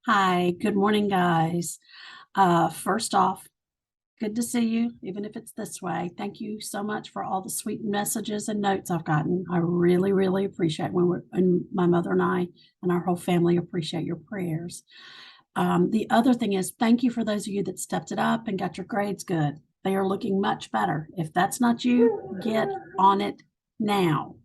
Hi, good morning, guys. First off, good to see you, even if it's this way. Thank you so much for all the sweet messages and notes I've gotten. I really, really appreciate and my mother and I and our whole family appreciate your prayers. The other thing is, thank you for those of you that stepped it up and got your grades good. They are looking much better. If that's not you, get on it now.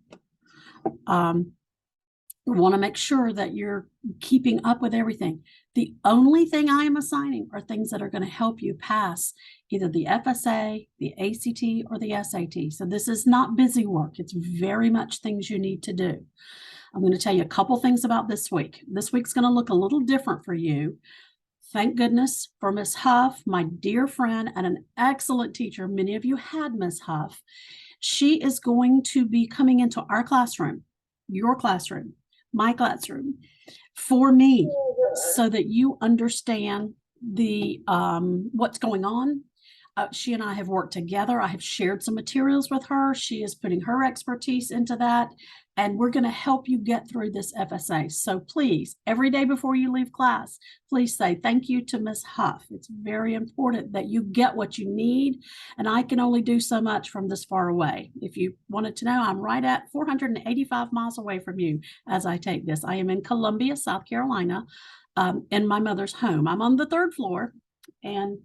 Want to make sure that you're keeping up with everything. The only thing I am assigning are things that are going to help you pass either the FSA, the ACT, or the SAT. So this is not busy work. It's very much things you need to do. I'm going to tell you a couple things about this week. This week's going to look a little different for you. Thank goodness for Miss Huff, my dear friend and an excellent teacher. Many of you had Miss Huff. She is going to be coming into our classroom, your classroom, my classroom, for me, so that you understand the what's going on. She and I have worked together. I have shared some materials with her. She is putting her expertise into that, and we're going to help you get through this FSA. So please, every day before you leave class, please say thank you to Ms. Huff. It's very important that you get what you need, and I can only do so much from this far away. If you wanted to know, I'm right at 485 miles away from you as I take this. I am in Columbia, South Carolina, in my mother's home. I'm on the third floor, and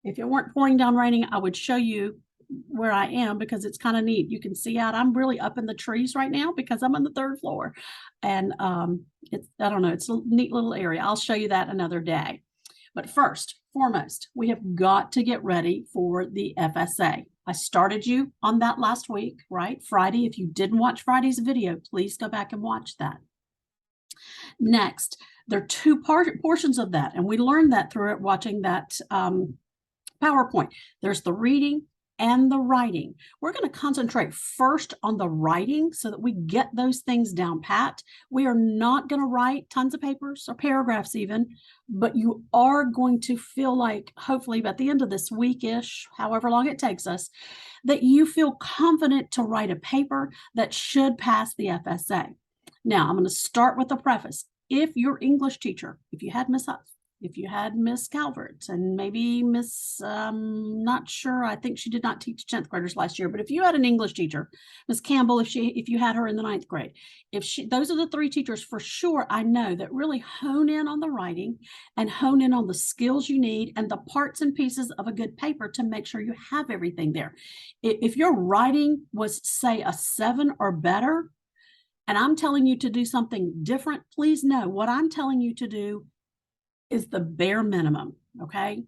if it weren't pouring down raining, I would show you where I am because it's kind of neat. You can see out. I'm really up in the trees right now because I'm on the third floor. And I don't know, it's a neat little area. I'll show you that another day. But first, foremost, we have got to get ready for the FSA. I started you on that last week, right? Friday. If you didn't watch Friday's video, please go back and watch that. Next, there are two portions of that, and we learned that through it watching that PowerPoint. There's the reading and the writing. We're going to concentrate first on the writing so that we get those things down pat. We are not going to write tons of papers or paragraphs even, but you are going to feel like, hopefully by the end of this week-ish, however long it takes us, that you feel confident to write a paper that should pass the FSA. Now, I'm going to start with the preface. If your English teacher, if you had Miss Huff, if you had Miss Calvert and maybe Miss, not sure, I think she did not teach 10th graders last year, but if you had an English teacher, Miss Campbell, if you had her in the 9th grade, those are the three teachers for sure I know that really hone in on the writing and hone in on the skills you need and the parts and pieces of a good paper to make sure you have everything there. If your writing was, say, a 7 or better, and I'm telling you to do something different, please know what I'm telling you to do is the bare minimum, okay?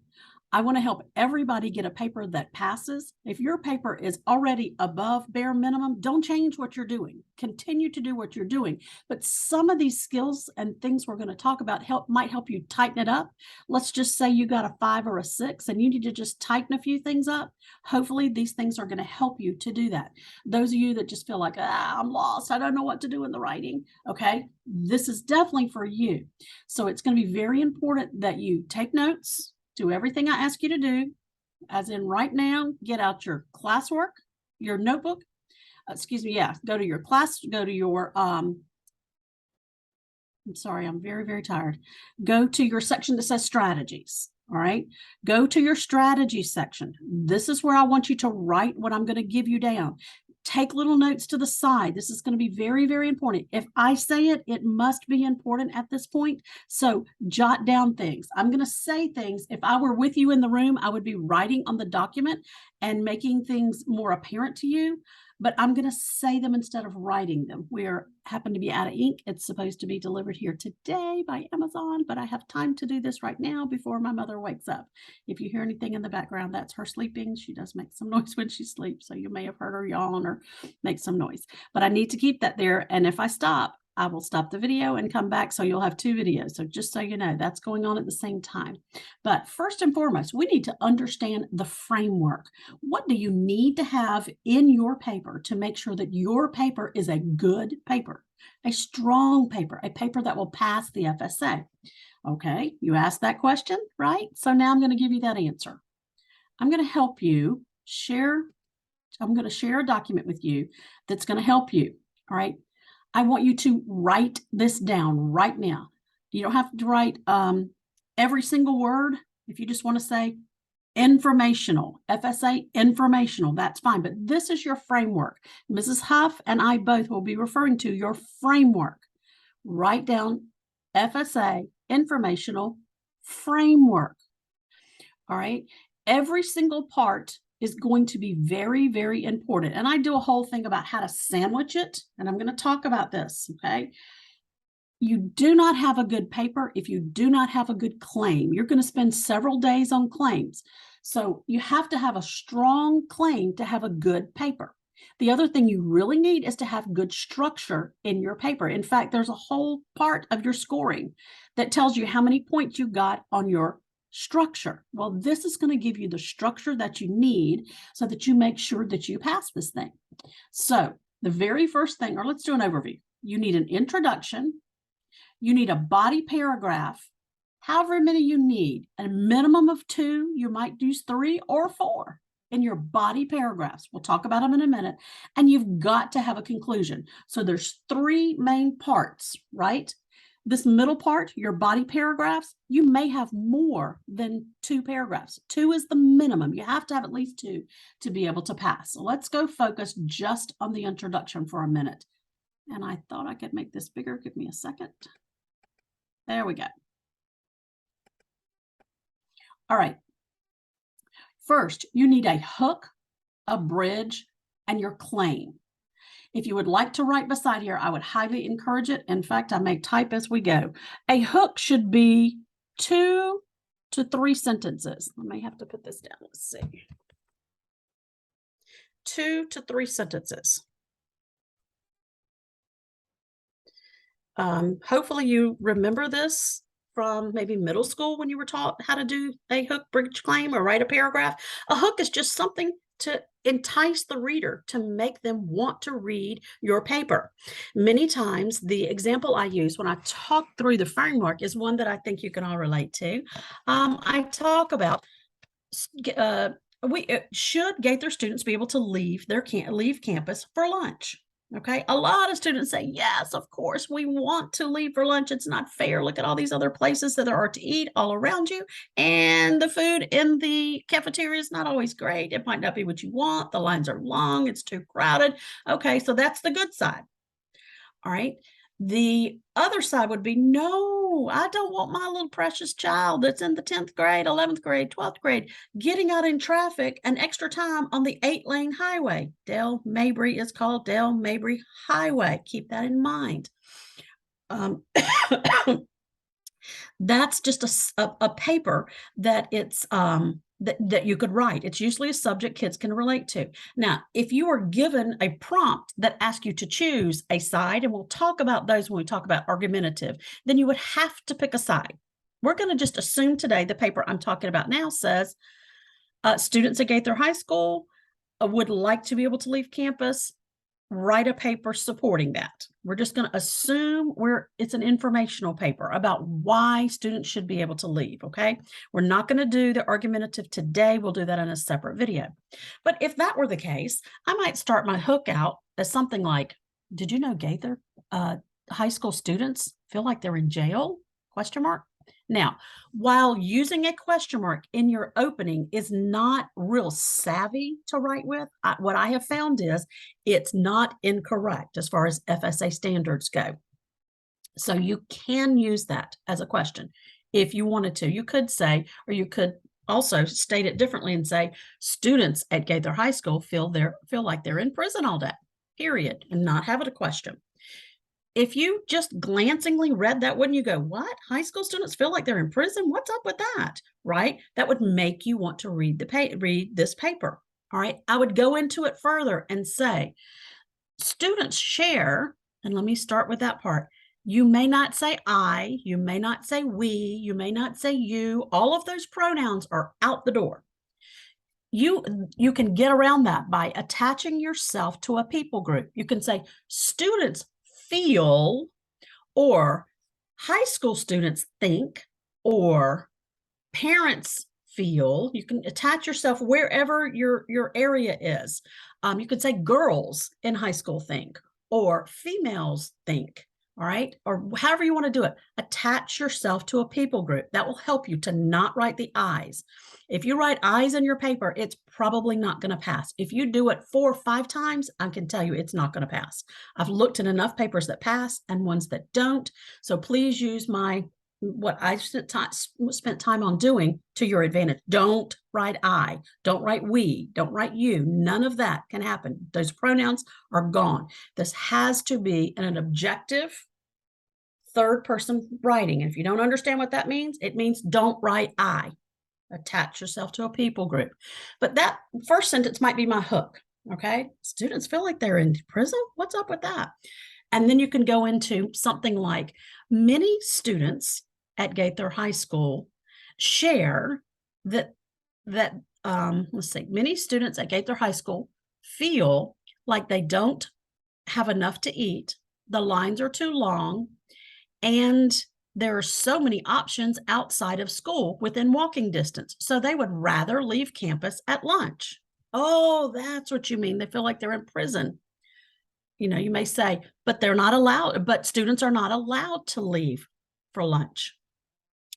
I want to help everybody get a paper that passes. If your paper is already above bare minimum, don't change what you're doing. Continue to do what you're doing. But some of these skills and things we're going to talk about might help you tighten it up. Let's just say you got a 5 or a 6 and you need to just tighten a few things up. Hopefully these things are going to help you to do that. Those of you that just feel like, I'm lost, I don't know what to do in the writing, okay? This is definitely for you. So it's going to be very important that you take notes, do everything I ask you to do, as in right now, get out your classwork, your notebook, go to your class, go to your, I'm sorry, I'm very, very tired. Go to your section that says strategies. All right. Go to your strategy section. This is where I want you to write what I'm going to give you down. Take little notes to the side. This is going to be very, very important. If I say it, it must be important at this point. So jot down things. I'm going to say things. If I were with you in the room, I would be writing on the document and making things more apparent to you. But I'm going to say them instead of writing them. We happen to be out of ink. It's supposed to be delivered here today by Amazon, but I have time to do this right now before my mother wakes up. If you hear anything in the background, that's her sleeping. She does make some noise when she sleeps, so you may have heard her yawn or make some noise. But I need to keep that there, and if I stop, I will stop the video and come back, so you'll have 2 videos. So just so you know, that's going on at the same time. But first and foremost, we need to understand the framework. What do you need to have in your paper to make sure that your paper is a good paper, a strong paper, a paper that will pass the FSA? Okay, you asked that question, right? So now I'm going to give you that answer. I'm going to help you share. I'm going to share a document with you that's going to help you. All right. I want you to write this down right now. You don't have to write every single word. If you just want to say informational, FSA informational, that's fine. But this is your framework. Mrs. Huff and I both will be referring to your framework. Write down FSA informational framework. All right. Every single part is going to be very, very important. And I do a whole thing about how to sandwich it. And I'm going to talk about this. Okay. You do not have a good paper if you do not have a good claim. You're going to spend several days on claims. So you have to have a strong claim to have a good paper. The other thing you really need is to have good structure in your paper. In fact, there's a whole part of your scoring that tells you how many points you got on your structure. Well, this is going to give you the structure that you need so that you make sure that you pass this thing. So the very first thing, or let's do an overview. You need an introduction. You need a body paragraph, however many you need, a minimum of 2. You might use 3 or 4 in your body paragraphs. We'll talk about them in a minute. And you've got to have a conclusion. So there's 3 main parts, right? This middle part, your body paragraphs, you may have more than 2 paragraphs. 2 is the minimum. You have to have at least 2 to be able to pass. So let's go focus just on the introduction for a minute. And I thought I could make this bigger. Give me a second. There we go. All right. First, you need a hook, a bridge, and your claim. If you would like to write beside here, I would highly encourage it. In fact, I may type as we go. A hook should be 2 to 3 sentences. I may have to put this down. Let's see. 2 to 3 sentences. Hopefully you remember this from maybe middle school when you were taught how to do a hook, bridge, claim, or write a paragraph. A hook is just something to entice the reader, to make them want to read your paper. Many times, the example I use when I talk through the framework is one that I think you can all relate to. I talk about should Gaither students be able to leave campus for lunch? Okay, a lot of students say, yes, of course, we want to leave for lunch. It's not fair. Look at all these other places that there are to eat all around you. And the food in the cafeteria is not always great. It might not be what you want. The lines are long. It's too crowded. Okay, so that's the good side. All right. The other side would be, no, I don't want my little precious child that's in the 10th grade, 11th grade, 12th grade, getting out in traffic an extra time on the 8-lane highway. Dale Mabry is called Dale Mabry Highway. Keep that in mind. That's just a paper that it's that you could write. It's usually a subject kids can relate to. Now, if you are given a prompt that asks you to choose a side, and we'll talk about those when we talk about argumentative, then you would have to pick a side. We're going to just assume today the paper I'm talking about now says students at Gaither High School would like to be able to leave campus. Write a paper supporting that. We're just going to assume it's an informational paper about why students should be able to leave, okay? We're not going to do the argumentative today. We'll do that in a separate video. But if that were the case, I might start my hook out as something like, did you know Gaither high school students feel like they're in jail? Question mark. Now, while using a question mark in your opening is not real savvy to write with, what I have found is it's not incorrect as far as FSA standards go. So you can use that as a question if you wanted to. You could say, or you could also state it differently and say, students at Gaither High School feel like they're in prison all day, period, and not have it a question. If you just glancingly read that, wouldn't you go, what? High school students feel like they're in prison? What's up with that? Right? That would make you want to read this paper. All right. I would go into it further and say, students share, and let me start with that part. You may not say I, you may not say we, you may not say you. All of those pronouns are out the door. You can get around that by attaching yourself to a people group. You can say students feel, or high school students think, or parents feel. You can attach yourself wherever your area is. You could say girls in high school think, or females think, All right. Or however you want to do it, attach yourself to a people group. That will help you to not write the I's. If you write I's in your paper, it's probably not going to pass. If you do it 4 or 5 times, I can tell you it's not going to pass. I've looked at enough papers that pass and ones that don't. So please use what I spent time on doing to your advantage. Don't write I, don't write we, don't write you. None of that can happen. Those pronouns are gone. This has to be an objective third person writing. And if you don't understand what that means, it means don't write I. Attach yourself to a people group. But that first sentence might be my hook. Okay. Students feel like they're in prison. What's up with that? And then you can go into something like many students at Gaither High School share that let's see, many students at Gaither High School feel like they don't have enough to eat. The lines are too long, and there are so many options outside of school within walking distance. So they would rather leave campus at lunch. Oh, that's what you mean. They feel like they're in prison. You know, you may say, but they're not allowed, but students are not allowed to leave for lunch.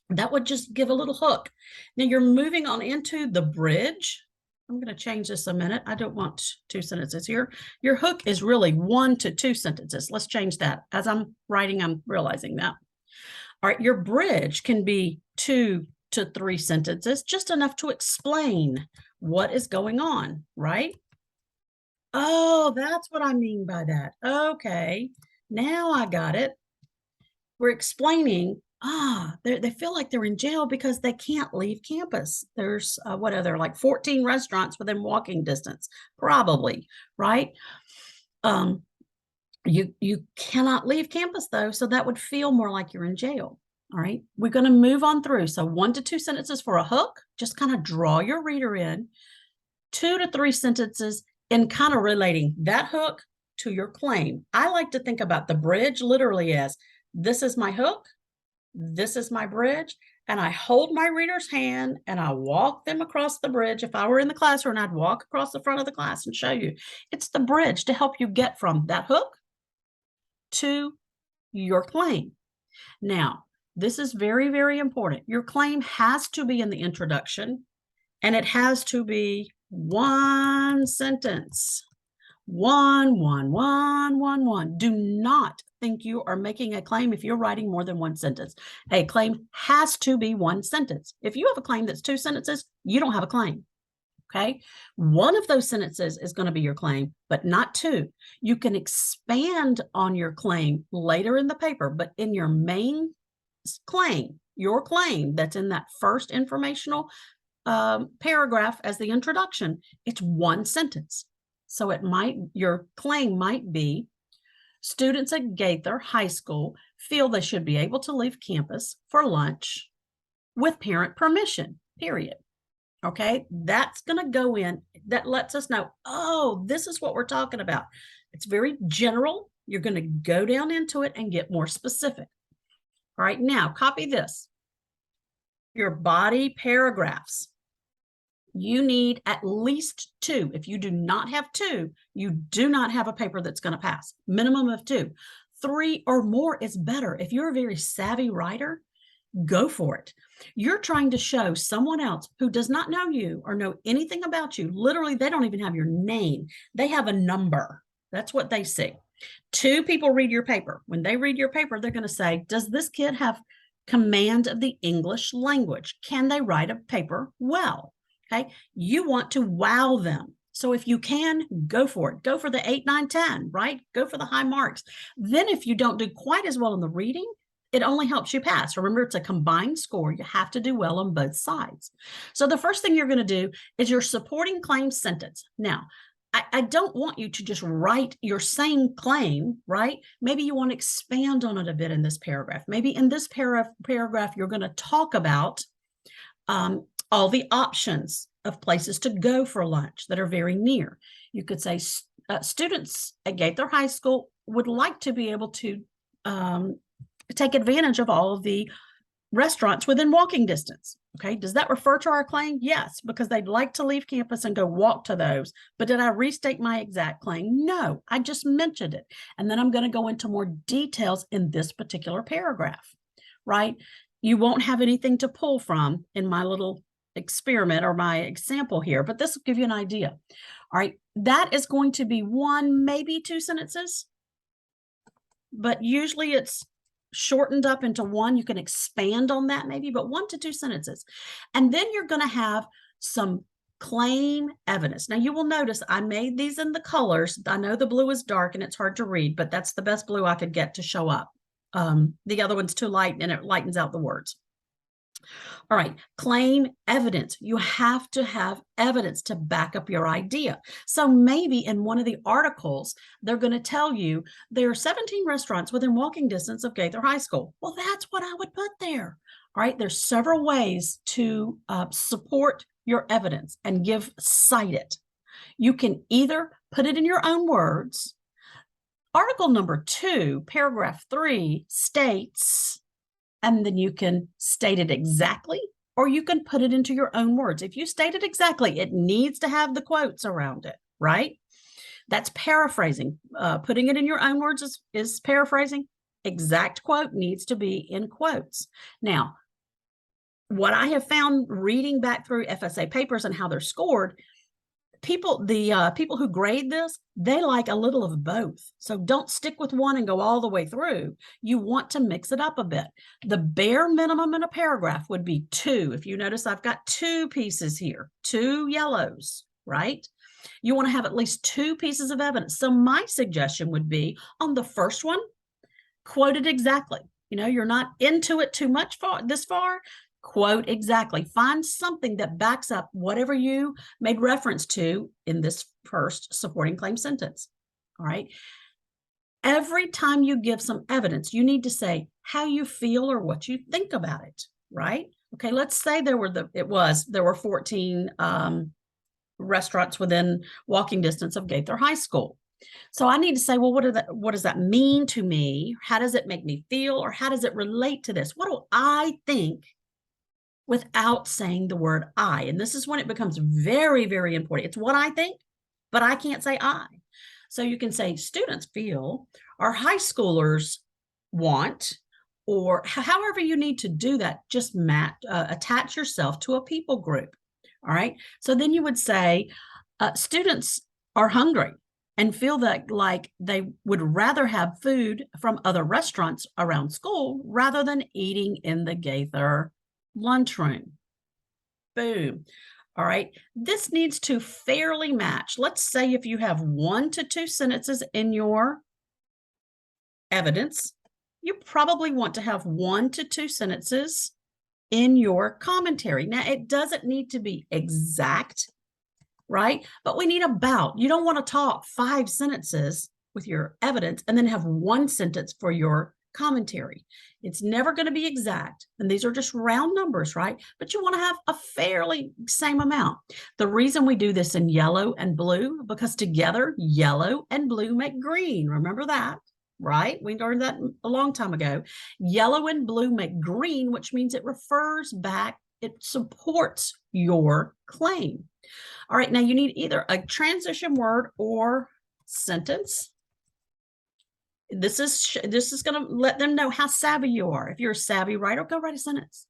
That would just give a little hook. Now you're moving on into the bridge. I'm going to change this a minute. I don't want 2 sentences here. Your hook is really 1 to 2 sentences. Let's change that. As I'm writing, I'm realizing that. All right, your bridge can be 2 to 3 sentences, just enough to explain what is going on, right? Oh, that's what I mean by that. Okay, now I got it. We're explaining, they feel like they're in jail because they can't leave campus. There's, what are there, like 14 restaurants within walking distance, probably, right? You cannot leave campus though, so that would feel more like you're in jail. All right, we're going to move on through. So 1 to 2 sentences for a hook, just kind of draw your reader in. 2 to 3 sentences in kind of relating that hook to your claim. I like to think about the bridge literally as this is my hook, this is my bridge, and I hold my reader's hand and I walk them across the bridge. If I were in the classroom, I'd walk across the front of the class and show you. It's the bridge to help you get from that hook to your claim. Now, this is very, very important. Your claim has to be in the introduction, and it has to be 1 sentence. 1, 1, 1, 1, 1. Do not think you are making a claim if you're writing more than 1 sentence. A claim has to be 1 sentence. If you have a claim that's 2 sentences, you don't have a claim. Okay. 1 of those sentences is going to be your claim, but not 2. You can expand on your claim later in the paper, but in your main claim, your claim that's in that first informational paragraph as the introduction, it's 1 sentence. So your claim might be, students at Gaither High School feel they should be able to leave campus for lunch with parent permission, period. Okay, that's going to go in. That lets us know, oh, this is what we're talking about. It's very general. You're going to go down into it and get more specific. All right, now copy this. Your body paragraphs. You need at least 2. If you do not have 2, you do not have a paper that's going to pass. Minimum of 2. 3 or more is better. If you're a very savvy writer, go for it. You're trying to show someone else who does not know you or know anything about you. Literally, they don't even have your name. They have a number. That's what they see. 2 people read your paper. When they read your paper, they're going to say, does this kid have command of the English language? Can they write a paper well? Okay. You want to wow them. So if you can, go for it. Go for the 8, 9, 10, right? Go for the high marks. Then if you don't do quite as well in the reading, it only helps you pass. Remember, it's a combined score. You have to do well on both sides. So the first thing you're going to do is your supporting claim sentence. Now, I don't want you to just write your same claim, right? Maybe you want to expand on it a bit in this paragraph. Maybe in this paragraph, you're going to talk about all the options of places to go for lunch that are very near. You could say students at Gaither High School would like to be able to take advantage of all of the restaurants within walking distance. Okay, does that refer to our claim? Yes, because they'd like to leave campus and go walk to those. But did I restate my exact claim? No, I just mentioned it. And then I'm going to go into more details in this particular paragraph, right? You won't have anything to pull from in my little experiment or my example here, but this will give you an idea. All right, that is going to be one, maybe two sentences, but usually it's shortened up into one. You can expand on that maybe, but 1 to 2 sentences. And then you're going to have some claim evidence. Now you will notice I made these in the colors. I know the blue is dark and it's hard to read, but that's the best blue I could get to show up. The other one's too light and it lightens out the words. All right, claim evidence. You have to have evidence to back up your idea. So maybe in one of the articles, they're going to tell you there are 17 restaurants within walking distance of Gaither High School. Well, that's what I would put there. All right, there's several ways to support your evidence and cite it. You can either put it in your own words. Article number 2, paragraph 3 states, and then you can state it exactly, or you can put it into your own words. If you state it exactly, it needs to have the quotes around it, right? That's paraphrasing. Putting it in your own words is paraphrasing. Exact quote needs to be in quotes. Now, what I have found reading back through FSA papers and how they're scored, the people who grade this, they like a little of both. So don't stick with one and go all the way through. You want to mix it up a bit. The bare minimum in a paragraph would be 2. If you notice, I've got 2 pieces here, 2 yellows, right? You want to have at least 2 pieces of evidence. So my suggestion would be on the first one, quote it exactly. You know, you're not into it too much this far. Quote exactly. Find something that backs up whatever you made reference to in this first supporting claim sentence. All right. Every time you give some evidence, you need to say how you feel or what you think about it. Right. Okay. Let's say there were 14 restaurants within walking distance of Gaither High School. So I need to say, well, what does that mean to me? How does it make me feel? Or how does it relate to this? What do I think? Without saying the word I. And this is when it becomes very, very important. It's what I think, but I can't say I. So you can say students feel, or high schoolers want, or however you need to do that, just attach yourself to a people group. All right. So then you would say students are hungry and feel that like they would rather have food from other restaurants around school rather than eating in the Gaither lunchroom. Boom. All right. This needs to fairly match. Let's say if you have 1 to 2 sentences in your evidence, you probably want to have 1 to 2 sentences in your commentary. Now, it doesn't need to be exact, right? But we need about. You don't want to talk 5 sentences with your evidence and then have 1 sentence for your commentary. It's never going to be exact. And these are just round numbers, right? But you want to have a fairly same amount. The reason we do this in yellow and blue, because together yellow and blue make green. Remember that, right? We learned that a long time ago. Yellow and blue make green, which means it refers back, it supports your claim. All right, now you need either a transition word or sentence. This is going to let them know how savvy you are. If you're a savvy writer, go write a sentence.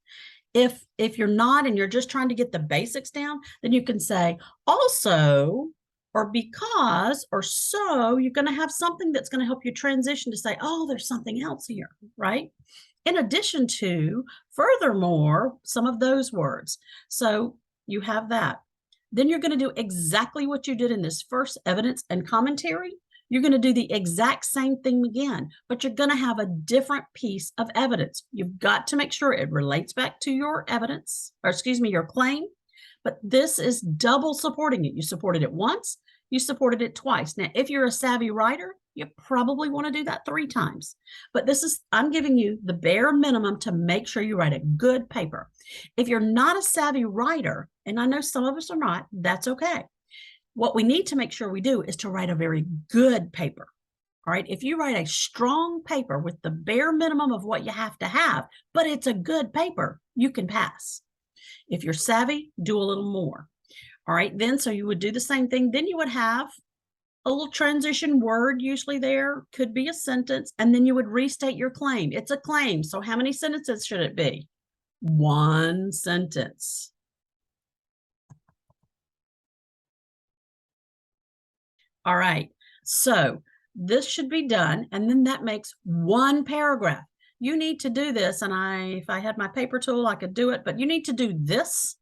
If you're not and you're just trying to get the basics down, then you can say also, or because, or so. You're going to have something that's going to help you transition to say, oh, there's something else here, right? In addition to, furthermore, some of those words. So you have that. Then you're going to do exactly what you did in this first evidence and commentary. You're going to do the exact same thing again, but you're going to have a different piece of evidence. You've got to make sure it relates back to your evidence, or excuse me, your claim, but this is double supporting it. You supported it once, you supported it twice. Now, if you're a savvy writer, you probably want to do that 3 times, but I'm giving you the bare minimum to make sure you write a good paper. If you're not a savvy writer, and I know some of us are not, that's okay. What we need to make sure we do is to write a very good paper. All right. If you write a strong paper with the bare minimum of what you have to have, but it's a good paper, you can pass. If you're savvy, do a little more. All right, then, so you would do the same thing. Then you would have a little transition word usually there, could be a sentence, and then you would restate your claim. It's a claim, so how many sentences should it be? One sentence. All right, so this should be done, and then that makes one paragraph. You need to do this, and if I had my paper tool, I could do it, but you need to do this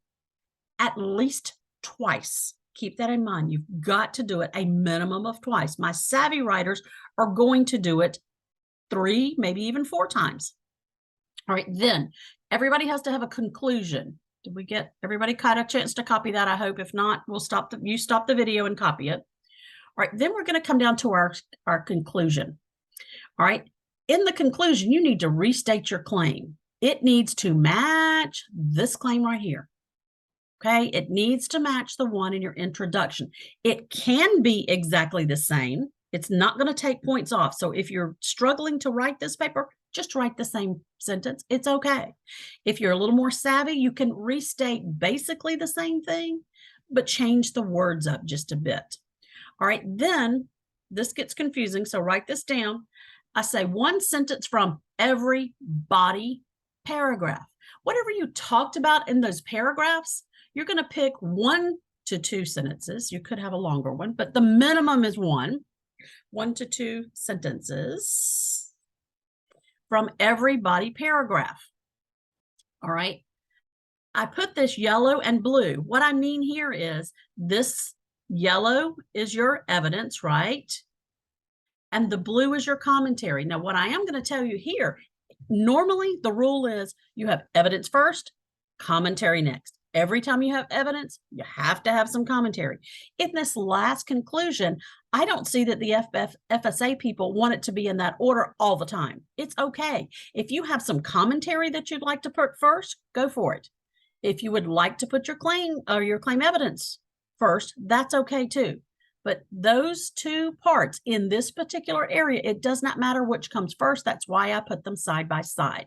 at least twice. Keep that in mind. You've got to do it a minimum of twice. My savvy writers are going to do it 3, maybe even 4 times. All right, then everybody has to have a conclusion. Did we get everybody got a chance to copy that? I hope. If not, we'll stop the video and copy it. All right, then we're going to come down to our conclusion. All right, in the conclusion, you need to restate your claim. It needs to match this claim right here. Okay, it needs to match the one in your introduction. It can be exactly the same. It's not going to take points off. So if you're struggling to write this paper, just write the same sentence. It's okay. If you're a little more savvy, you can restate basically the same thing, but change the words up just a bit. All right, then this gets confusing. So write this down. I say one sentence from every body paragraph. Whatever you talked about in those paragraphs, you're going to pick 1 to 2 sentences. You could have a longer one, but the minimum is 1 to 2 sentences from every body paragraph. All right. I put this yellow and blue. What I mean here is this yellow is your evidence, right? And the blue is your commentary. Now, what I am going to tell you here, normally the rule is you have evidence first, commentary next. Every time you have evidence, you have to have some commentary. In this last conclusion, I don't see that the FSA people want it to be in that order all the time. It's okay. If you have some commentary that you'd like to put first, go for it. If you would like to put your claim or your claim evidence first, that's okay too. But those 2 parts in this particular area, it does not matter which comes first. That's why I put them side by side.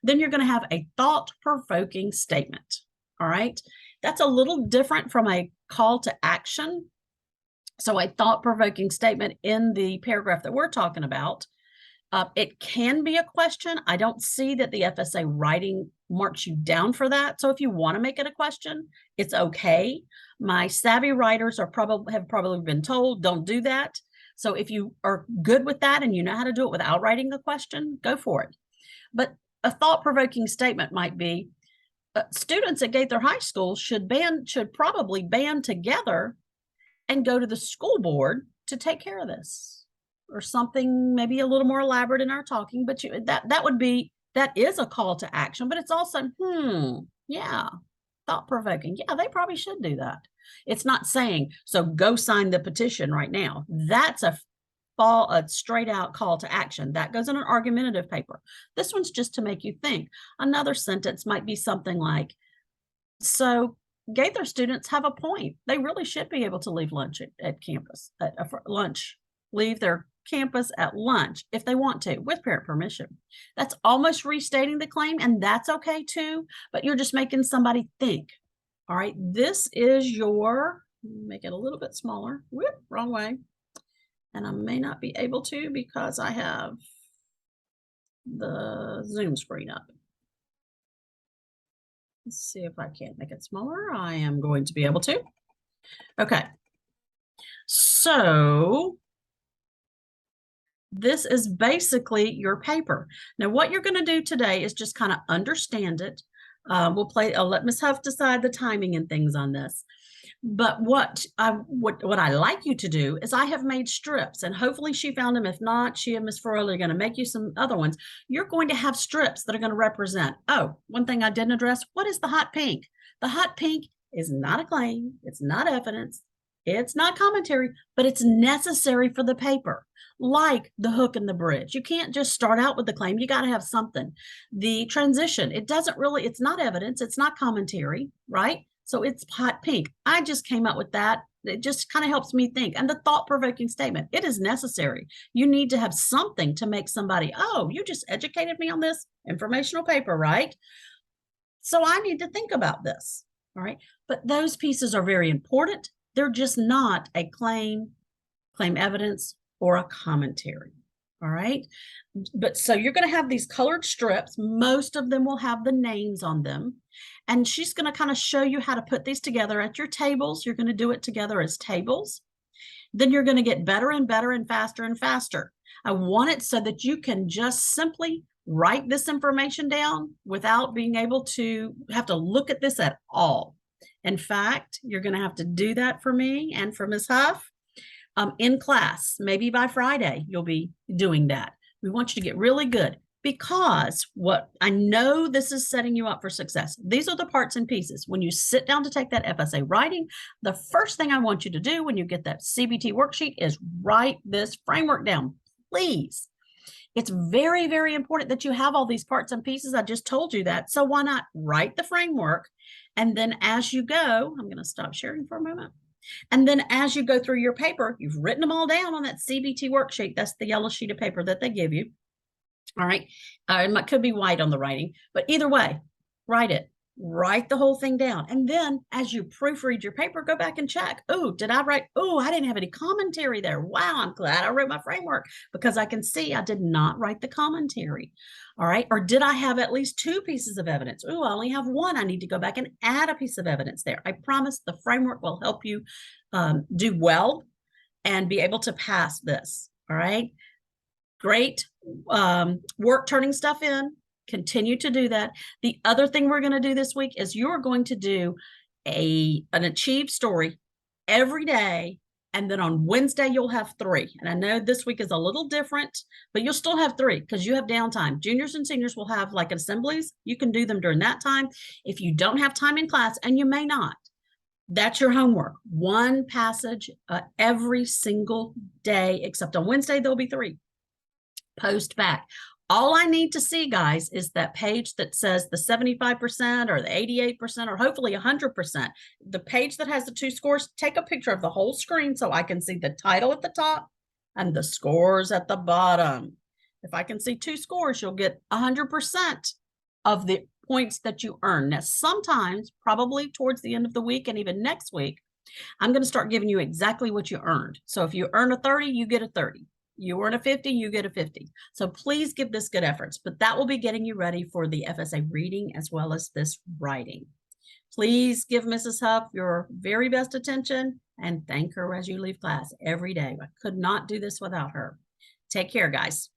Then you're going to have a thought-provoking statement. All right, that's a little different from a call to action. So a thought-provoking statement in the paragraph that we're talking about, it can be a question. I don't see that the FSA writing marks you down for that. So if you want to make it a question, it's okay. My savvy writers have probably been told, don't do that. So if you are good with that and you know how to do it without writing a question, go for it. But a thought-provoking statement might be, students at Gaither High School should probably band together and go to the school board to take care of this, or something maybe a little more elaborate in our talking. But that is a call to action, but it's also yeah, thought-provoking. Yeah, they probably should do that. It's not saying, so go sign the petition right now. That's a straight out call to action. That goes in an argumentative paper. This one's just to make you think. Another sentence might be something like, so Gaither students have a point. They really should be able to leave lunch at campus, leave their campus at lunch if they want to, with parent permission. That's almost restating the claim, and that's okay too, but you're just making somebody think. All right, this is your, make it a little bit smaller. Whoop, wrong way. And I may not be able to because I have the Zoom screen up. Let's see if I can't make it smaller. I am going to be able to. Okay. So this is basically your paper. Now, what you're going to do today is just kind of understand it. I'll let Ms. Huff decide the timing and things on this. But what I like you to do is I have made strips, and hopefully she found them. If not, she and Ms. Farrell are going to make you some other ones. You're going to have strips that are going to represent. Oh, one thing I didn't address, what is the hot pink? The hot pink is not a claim. It's not evidence. It's not commentary, but it's necessary for the paper, like the hook and the bridge. You can't just start out with the claim. You got to have something. The transition, it's not evidence. It's not commentary, right? So it's hot pink. I just came up with that. It just kind of helps me think. And the thought-provoking statement, it is necessary. You need to have something to make somebody, oh, you just educated me on this informational paper, right? So I need to think about this. All right. But those pieces are very important. They're just not a claim evidence, or a commentary. All right. But so you're going to have these colored strips. Most of them will have the names on them. And she's going to kind of show you how to put these together at your tables. You're going to do it together as tables. Then you're going to get better and better and faster and faster. I want it so that you can just simply write this information down without being able to have to look at this at all. In fact, you're going to have to do that for me and for Ms. Huff in class. Maybe by Friday, you'll be doing that. We want you to get really good, because what I know, this is setting you up for success. These are the parts and pieces. When you sit down to take that FSA writing, the first thing I want you to do when you get that CBT worksheet is write this framework down, please. It's very, very important that you have all these parts and pieces. I just told you that. So why not write the framework? And then as you go, I'm going to stop sharing for a moment. And then as you go through your paper, you've written them all down on that CBT worksheet. That's the yellow sheet of paper that they give you. All right. It could be white on the writing, but either way, write it. Write the whole thing down. And then as you proofread your paper, go back and check. Oh, did I write? Oh, I didn't have any commentary there. Wow, I'm glad I wrote my framework, because I can see I did not write the commentary. All right. Or did I have at least 2 pieces of evidence? Oh, I only have 1. I need to go back and add a piece of evidence there. I promise the framework will help you do well and be able to pass this. All right. Great work turning stuff in. Continue to do that. The other thing we're going to do this week is you're going to do an achieved story every day. And then on Wednesday, you'll have 3. And I know this week is a little different, but you'll still have 3 because you have downtime. Juniors and seniors will have like assemblies. You can do them during that time. If you don't have time in class, and you may not, that's your homework. 1 passage every single day, except on Wednesday, there'll be 3. Post back. All I need to see, guys, is that page that says the 75% or the 88% or hopefully 100%. The page that has the 2 scores, take a picture of the whole screen so I can see the title at the top and the scores at the bottom. If I can see 2 scores, you'll get 100% of the points that you earn. Now, sometimes, probably towards the end of the week and even next week, I'm going to start giving you exactly what you earned. So if you earn a 30, you get a 30. You earn a 50, you get a 50. So please give this good efforts, but that will be getting you ready for the FSA reading as well as this writing. Please give Mrs. Huff your very best attention and thank her as you leave class every day. I could not do this without her. Take care, guys.